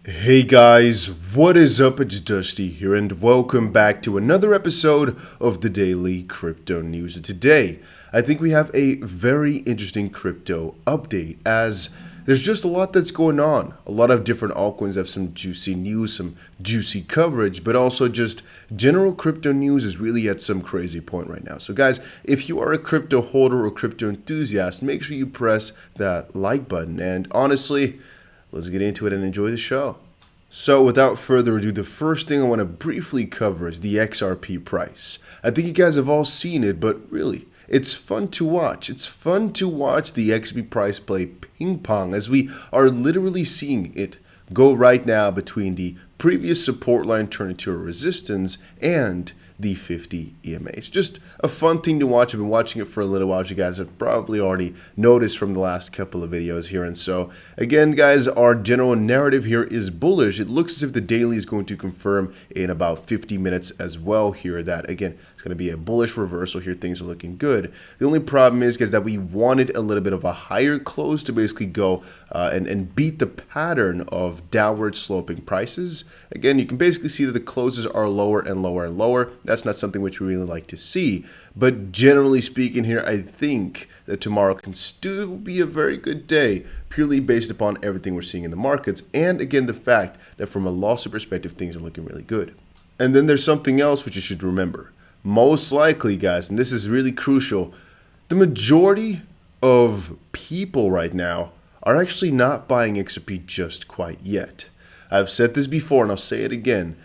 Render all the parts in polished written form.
Hey guys, what is up? It's Dusty here and welcome back to another episode of the Daily Crypto News. And today, I think we have a very interesting crypto update as there's just a lot that's going on. A lot of different altcoins have some juicy news, some juicy coverage, but also just general crypto news is really at some crazy point right now. So guys, if you are a crypto holder or crypto enthusiast, make sure you press that like button. And honestly, let's get into it and enjoy the show. So without further ado, the first thing I want to briefly cover is the XRP price. I think you guys have all seen it, but really, it's fun to watch. It's fun to watch the XRP price play ping pong as we are literally seeing it go right now between the previous support line turn into a resistance and the 50 EMA. It's just a fun thing to watch. I've been watching it for a little while, as you guys have probably already noticed from the last couple of videos here. And so again, guys, our general narrative here is bullish. It looks as if the daily is going to confirm in about 50 minutes as well here that, again, it's going to be a bullish reversal here. Things are looking good. The only problem is, guys, that we wanted a little bit of a higher close to basically go and beat the pattern of downward sloping prices. Again, you can basically see that the closes are lower and lower and lower. That's not something which we really like to see. But generally speaking here, I think that tomorrow can still be a very good day, purely based upon everything we're seeing in the markets. And again, the fact that from a losses perspective, things are looking really good. And then there's something else which you should remember. Most likely, guys, and this is really crucial, the majority of people right now are actually not buying XRP just quite yet. I've said this before and I'll say it again.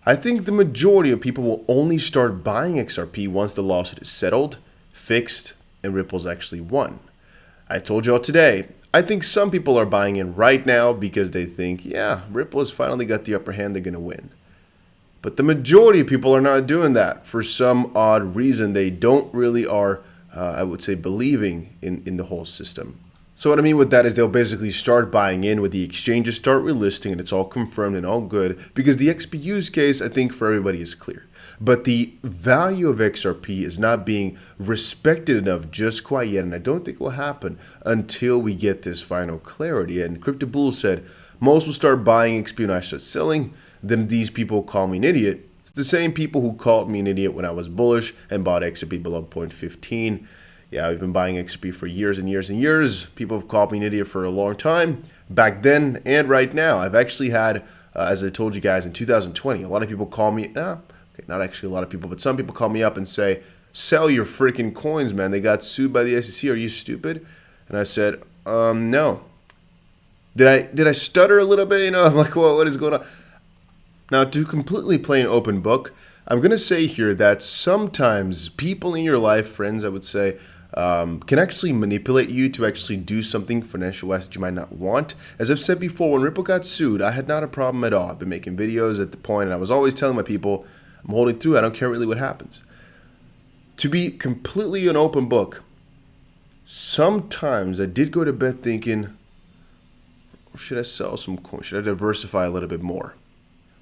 I think the majority of people will only start buying XRP once the lawsuit is settled, fixed, and Ripple's actually won. I told y'all today, I think some people are buying in right now because they think, yeah, Ripple has finally got the upper hand, they're going to win. But the majority of people are not doing that. For some odd reason, they don't really are, I would say, believing in the whole system. So what I mean with that is they'll basically start buying in with the exchanges, start relisting, and it's all confirmed and all good because the XP use case, I think, for everybody is clear. But the value of XRP is not being respected enough just quite yet, and I don't think it will happen until we get this final clarity. And Crypto Bull said, most will start buying XP when I start selling, then these people call me an idiot. It's the same people who called me an idiot when I was bullish and bought XRP below 0.15. Yeah, we've been buying XRP for years and years and years. People have called me an idiot for a long time, back then and right now. I've actually had, as I told you guys, in 2020, a lot of people call me, not actually a lot of people, but some people call me up and say, sell your freaking coins, man. They got sued by the SEC. Are you stupid? And I said, no. Did I stutter a little bit? You know, I'm like, well, what is going on? Now, to completely play an open book, I'm going to say here that sometimes people in your life, friends, I would say, can actually manipulate you to actually do something financial-wise that you might not want. As I've said before, when Ripple got sued, I had not a problem at all. I've been making videos at the point, and I was always telling my people, I'm holding through. I don't care really what happens. To be completely an open book, sometimes I did go to bed thinking, should I sell some coins? Should I diversify a little bit more?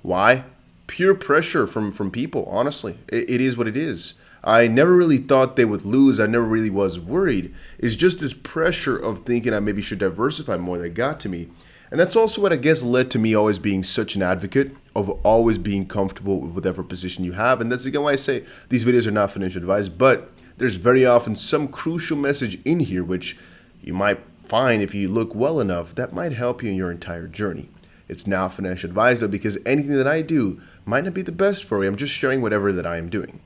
Why? Pure pressure from people, honestly. It is what it is. I never really thought they would lose. I never really was worried. It's just this pressure of thinking I maybe should diversify more that got to me. And that's also what I guess led to me always being such an advocate of always being comfortable with whatever position you have. And that's again why I say these videos are not financial advice, but there's very often some crucial message in here which you might find if you look well enough that might help you in your entire journey. It's not financial advice though, because anything that I do might not be the best for you. I'm just sharing whatever that I am doing.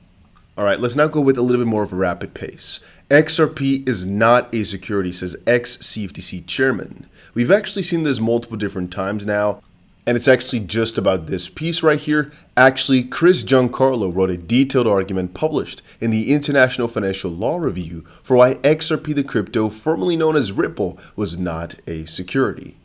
All right, let's now go with a little bit more of a rapid pace. XRP is not a security, says ex-CFTC chairman. We've actually seen this multiple different times now, and it's actually just about this piece right here. Actually, Chris Giancarlo wrote a detailed argument published in the International Financial Law Review for why XRP, the crypto formerly known as Ripple, was not a security.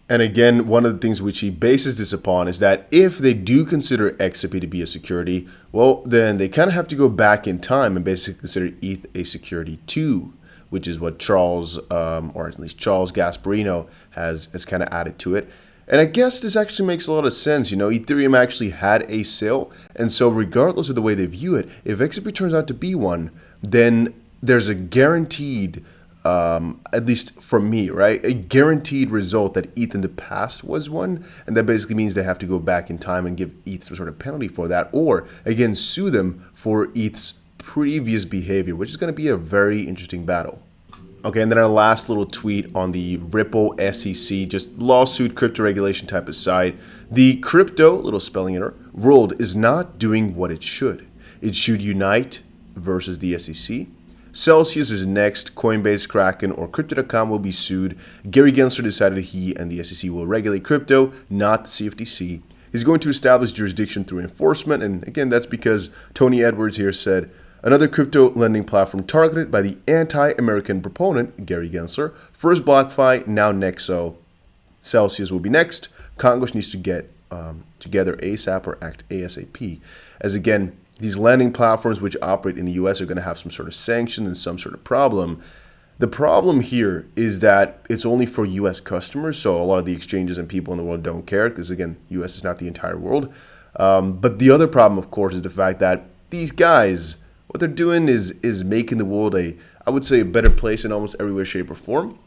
And again, one of the things which he bases this upon is that if they do consider XRP to be a security, well, then they kind of have to go back in time and basically consider ETH a security too, which is what Charles, or at least Charles Gasparino has kind of added to it. And I guess this actually makes a lot of sense. You know, Ethereum actually had a sale. And so regardless of the way they view it, if XRP turns out to be one, then there's a guaranteed at least from me, right? A guaranteed result that ETH in the past was one, and that basically means they have to go back in time and give ETH some sort of penalty for that, or again sue them for ETH's previous behavior, which is going to be a very interesting battle. Okay, and then our last little tweet on the Ripple SEC, just lawsuit crypto regulation type of side. The crypto, little spelling error, world is not doing what it should. It should unite versus the SEC. Celsius is next. Coinbase, Kraken, or Crypto.com will be sued. Gary Gensler decided he and the SEC will regulate crypto, not the CFTC. He's going to establish jurisdiction through enforcement, and again, that's because Tony Edwards here said, another crypto lending platform targeted by the anti-American proponent, Gary Gensler. First BlockFi, now Nexo. Celsius will be next. Congress needs to get together ASAP or act ASAP. As again, these lending platforms which operate in the US are going to have some sort of sanction and some sort of problem. The problem here is that it's only for US customers, so a lot of the exchanges and people in the world don't care because, again, US is not the entire world. But the other problem, of course, is the fact that these guys, what they're doing is making the world I would say, a better place in almost every way, shape, or form.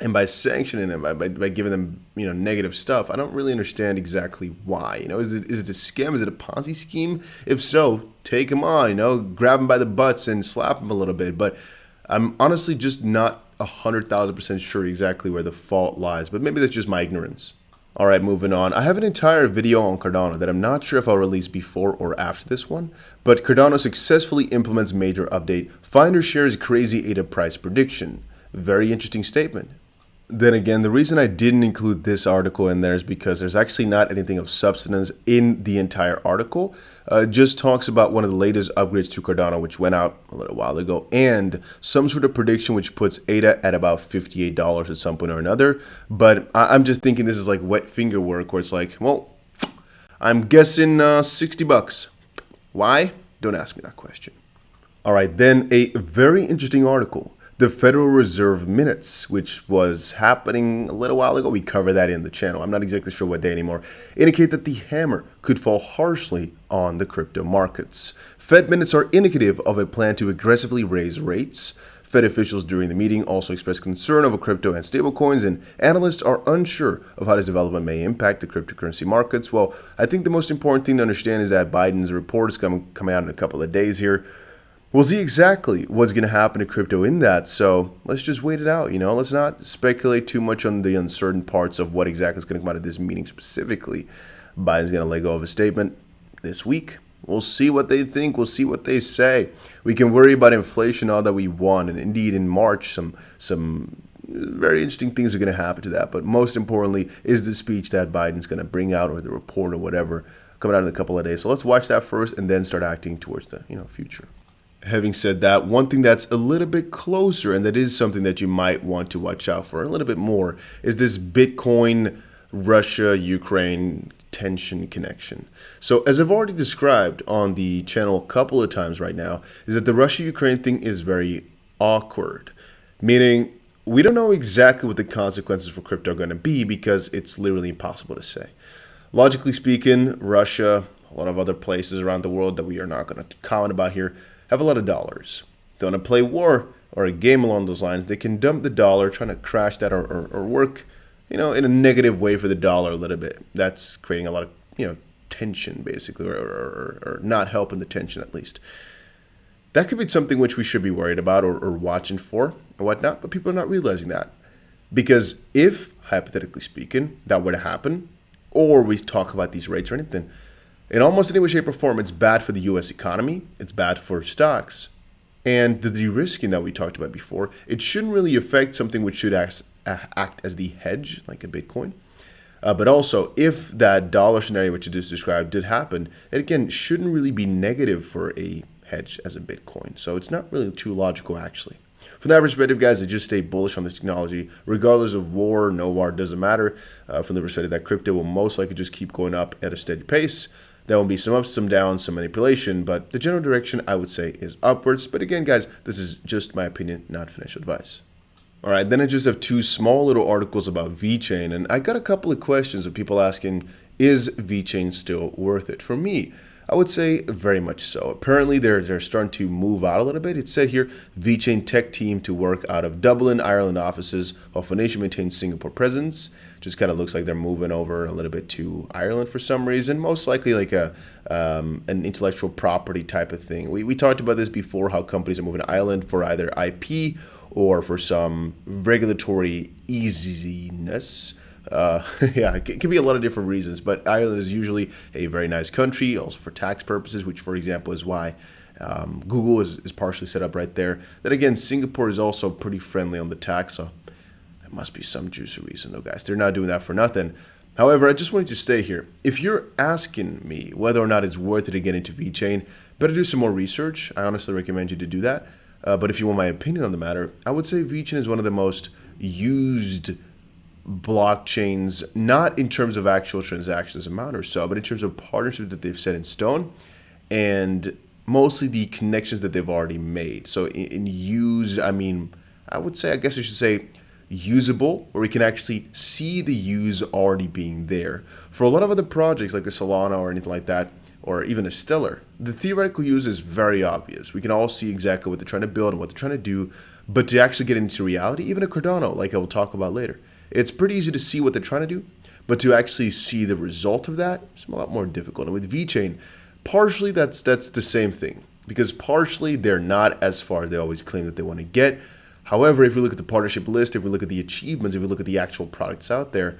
And by sanctioning them, by giving them negative stuff, I don't really understand exactly why. Is it a scam? Is it a Ponzi scheme? If so, take them on. Grab them by the butts and slap them a little bit. But I'm honestly just not 100,000% sure exactly where the fault lies. But maybe that's just my ignorance. All right, moving on. I have an entire video on Cardano that I'm not sure if I'll release before or after this one. But Cardano successfully implements major update. Finder shares crazy ADA price prediction. Very interesting statement. Then again, the reason I didn't include this article in there is because there's actually not anything of substance in the entire article. It just talks about one of the latest upgrades to Cardano, which went out a little while ago, and some sort of prediction which puts ADA at about $58 at some point or another. But I'm just thinking this is like wet finger work, where it's like, well, I'm guessing $60. Why? Don't ask me that question. All right, then a very interesting article. The Federal Reserve minutes, which was happening a little while ago, we covered that in the channel. I'm not exactly sure what day anymore, indicate that the hammer could fall harshly on the crypto markets. Fed minutes are indicative of a plan to aggressively raise rates. Fed officials during the meeting also expressed concern over crypto and stablecoins, and analysts are unsure of how this development may impact the cryptocurrency markets. Well, I think the most important thing to understand is that Biden's report is coming out in a couple of days here. We'll see exactly what's going to happen to crypto in that, so let's just wait it out, Let's not speculate too much on the uncertain parts of what exactly is going to come out of this meeting specifically. Biden's going to let go of a statement this week. We'll see what they think. We'll see what they say. We can worry about inflation all that we want, and indeed in March some very interesting things are going to happen to that. But most importantly is the speech that Biden's going to bring out, or the report or whatever, coming out in a couple of days. So let's watch that first and then start acting towards the future. Having said that, one thing that's a little bit closer, and that is something that you might want to watch out for a little bit more, is this Bitcoin, Russia, Ukraine tension connection. So as I've already described on the channel a couple of times right now, is that the Russia-Ukraine thing is very awkward, meaning we don't know exactly what the consequences for crypto are going to be because it's literally impossible to say. Logically speaking, Russia, a lot of other places around the world that we are not going to comment about here, have a lot of dollars. They want to play war or a game along those lines. They can dump the dollar, trying to crash that or work, in a negative way for the dollar a little bit. That's creating a lot of, tension basically, or not helping the tension at least. That could be something which we should be worried about or watching for and whatnot, but people are not realizing that. Because if, hypothetically speaking, that were to happen, or we talk about these rates or anything, in almost any way, shape, or form, it's bad for the U.S. economy. It's bad for stocks. And the de-risking that we talked about before, it shouldn't really affect something which should act as the hedge, like a Bitcoin. But also, if that dollar scenario which you just described did happen, it again shouldn't really be negative for a hedge as a Bitcoin. So it's not really too logical, actually. From that perspective, guys, I just stay bullish on this technology. Regardless of war, no war, doesn't matter. From the perspective that crypto will most likely just keep going up at a steady pace. There will be some ups, some downs, some manipulation, but the general direction, I would say, is upwards. But again, guys, this is just my opinion, not financial advice. All right, then I just have two small little articles about Vechain, and I got a couple of questions of people asking, is Vechain still worth it? For me, I would say very much so. Apparently, they're starting to move out a little bit. It said here, Vechain tech team to work out of Dublin, Ireland offices, while Foundation maintains Singapore presence. Just kind of looks like they're moving over a little bit to Ireland for some reason. Most likely like an intellectual property type of thing. We talked about this before, how companies are moving to Ireland for either IP or for some regulatory easiness. Yeah, it can be a lot of different reasons, but Ireland is usually a very nice country, also for tax purposes, which, for example, is why Google is partially set up right there. Then again, Singapore is also pretty friendly on the tax, so there must be some juicy reason, though, guys. They're not doing that for nothing. However, I just wanted to stay here. If you're asking me whether or not it's worth it to get into Vechain, better do some more research. I honestly recommend you to do that. But if you want my opinion on the matter, I would say Vechain is one of the most used blockchains, not in terms of actual transactions amount or so, but in terms of partnerships that they've set in stone and mostly the connections that they've already made. So in use, I mean, I guess I should say usable, where we can actually see the use already being there. For a lot of other projects like a Solana or anything like that, or even a Stellar, the theoretical use is very obvious. We can all see exactly what they're trying to build and what they're trying to do, but to actually get into reality, even a Cardano, like I will talk about later, it's pretty easy to see what they're trying to do, but to actually see the result of that, it's a lot more difficult. And with Vechain, partially that's the same thing, because partially they're not as far as they always claim that they want to get. However, if we look at the partnership list, if we look at the achievements, if we look at the actual products out there,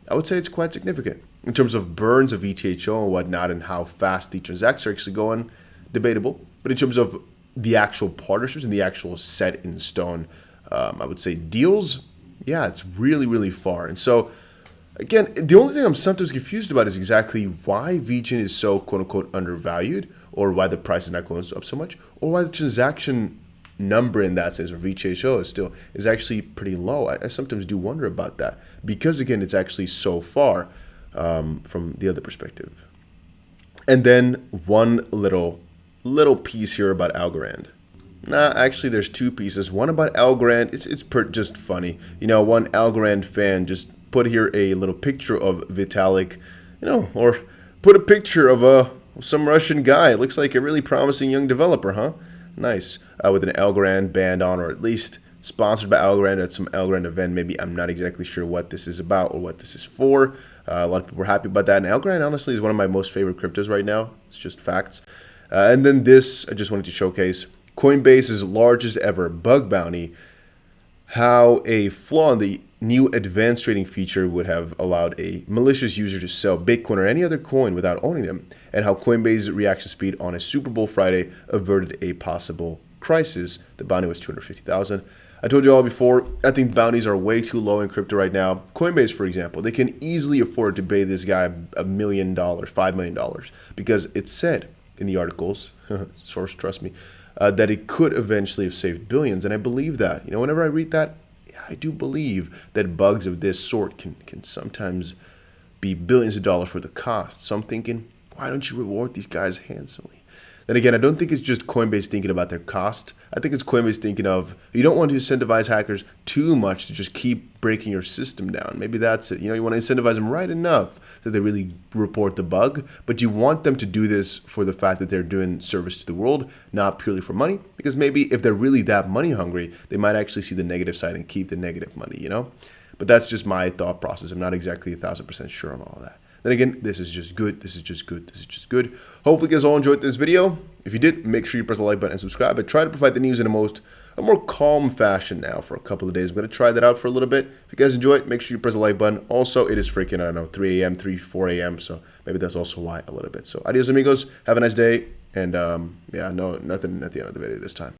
I would say it's quite significant. In terms of burns of ETHO and whatnot and how fast the transactions are actually going, debatable. But in terms of the actual partnerships and the actual set in stone, I would say deals, yeah, it's really, really far. And so, again, the only thing I'm sometimes confused about is exactly why Vechain is so quote-unquote undervalued, or why the price is not going up so much, or why the transaction number in that sense, or VHHO is actually pretty low. I sometimes do wonder about that, because again, it's actually so far from the other perspective. And then one little piece here about Algorand. Actually, there's two pieces. One about Algorand. It's just funny. You know, one Algorand fan just put here a little picture of Vitalik, or put a picture of some Russian guy. It looks like a really promising young developer, huh? Nice. With an Algorand band on, or at least sponsored by Algorand at some Algorand event. Maybe, I'm not exactly sure what this is about or what this is for. A lot of people are happy about that. And Algorand, honestly, is one of my most favorite cryptos right now. It's just facts. And then this, I just wanted to showcase Coinbase's largest ever bug bounty, how a flaw in the new advanced trading feature would have allowed a malicious user to sell Bitcoin or any other coin without owning them, and how Coinbase's reaction speed on a Super Bowl Friday averted a possible crisis. The bounty was $250,000. I told you all before, I think bounties are way too low in crypto right now. Coinbase, for example, they can easily afford to pay this guy $1 million, $5 million, because it said in the articles, source, trust me, that it could eventually have saved billions, and I believe that. Whenever I read that, I do believe that bugs of this sort can sometimes be billions of dollars worth of cost. So I'm thinking, why don't you reward these guys handsomely? Then again, I don't think it's just Coinbase thinking about their cost. I think it's Coinbase thinking of, you don't want to incentivize hackers too much to just keep breaking your system down. Maybe that's it. You want to incentivize them right enough that they really report the bug, but you want them to do this for the fact that they're doing service to the world, not purely for money, because maybe if they're really that money hungry, they might actually see the negative side and keep the negative money, But that's just my thought process. I'm not exactly 1,000% sure on all of that. Then again, this is just good. This is just good. This is just good. Hopefully you guys all enjoyed this video. If you did, make sure you press the like button and subscribe. I try to provide the news in a more calm fashion now for a couple of days. I'm going to try that out for a little bit. If you guys enjoy it, make sure you press the like button. Also, it is freaking, I don't know, 3 a.m., 4 a.m. So maybe that's also why a little bit. So adios, amigos. Have a nice day. And yeah, no, nothing at the end of the video this time.